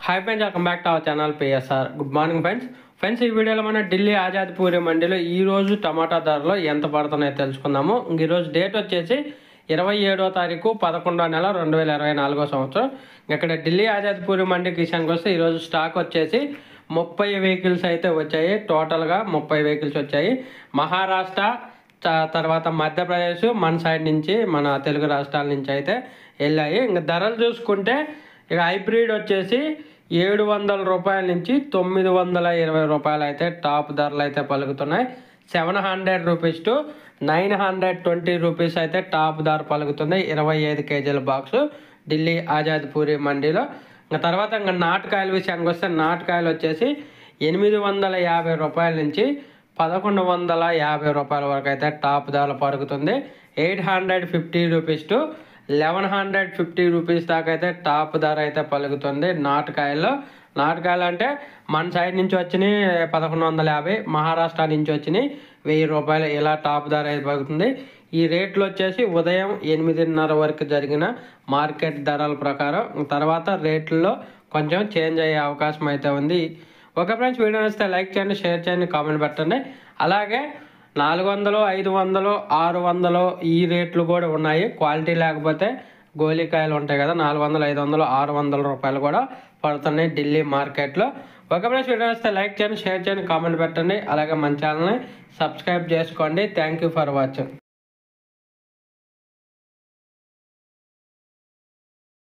Hi friends, welcome back to our channel PSR. Good morning friends ఈ వీడియోలో మన ఢిల్లీ ఆజాద్పూరి మండీలో ఈరోజు టమాటా ధరలు ఎంత పడుతున్నాయో తెలుసుకుందాము. ఈరోజు డేట్ వచ్చేసి 27వ తారీఖు 11వ నెల 2024 సంవత్సరం. ఇక్కడ ఢిల్లీ ఆజాద్పూరి మండీ విషయానికి వస్తే ఈరోజు స్టాక్ వచ్చేసి 30 వెహికల్స్ అయితే వచ్చాయి. టోటల్గా 30 వెహికల్స్ వచ్చాయి. మహారాష్ట్ర తర్వాత మధ్యప్రదేశ్ మన సైడ్ నుంచి మన తెలుగు రాష్ట్రాల నుంచి అయితే వెళ్ళాయి. ఇంకా ధరలు చూసుకుంటే ఇక హైబ్రిడ్ వచ్చేసి 700 రూపాయల నుంచి 920 రూపాయలు అయితే టాప్ ధరలు అయితే పలుకుతున్నాయి. 700 రూపీస్ టు 920 రూపీస్ అయితే టాప్ ధర పలుకుతుంది 25 కేజీల బాక్సు ఢిల్లీ ఆజాద్పూరి మండీలో. ఇంకా తర్వాత ఇంకా నాటుకాయల విషయానికి వస్తే నాటుకాయలు వచ్చేసి 850 రూపాయల నుంచి 1150 రూపాయల వరకు అయితే టాప్ ధరలు పలుకుతుంది. 850 రూపీస్ టు 1150 రూపీస్ దాకా అయితే టాప్ ధర అయితే పలుకుతుంది నాటుకాయలు అంటే మన సైడ్ నుంచి వచ్చినాయి 1150, మహారాష్ట్ర నుంచి వచ్చినాయి 1000 రూపాయలు ఇలా టాప్ ధర అయితే పలుకుతుంది. ఈ రేట్లు వచ్చేసి ఉదయం 8:30 వరకు జరిగిన మార్కెట్ ధరల ప్రకారం. తర్వాత రేట్లలో కొంచెం చేంజ్ అయ్యే అవకాశం అయితే ఉంది. ఓకే ఫ్రెండ్స్, వీడియో నచ్చితే లైక్ చేయండి, షేర్ చేయండి, కామెంట్ పెట్టండి. అలాగే 400, 500, 600 ఈ రేట్లు కూడా ఉన్నాయి. క్వాలిటీ లేకపోతే గోలికాయలు ఉంటాయి కదా, 400, 500, 600 రూపాయలు కూడా పడుతున్నాయి ఢిల్లీ మార్కెట్లో. ఓకే ఫ్రెండ్స్, వీడియో నచ్చితే లైక్ చేయండి, షేర్ చేయండి, కామెంట్ పెట్టండి. అలాగే మన ఛానల్ని సబ్స్క్రైబ్ చేసుకోండి. Thank you for watching.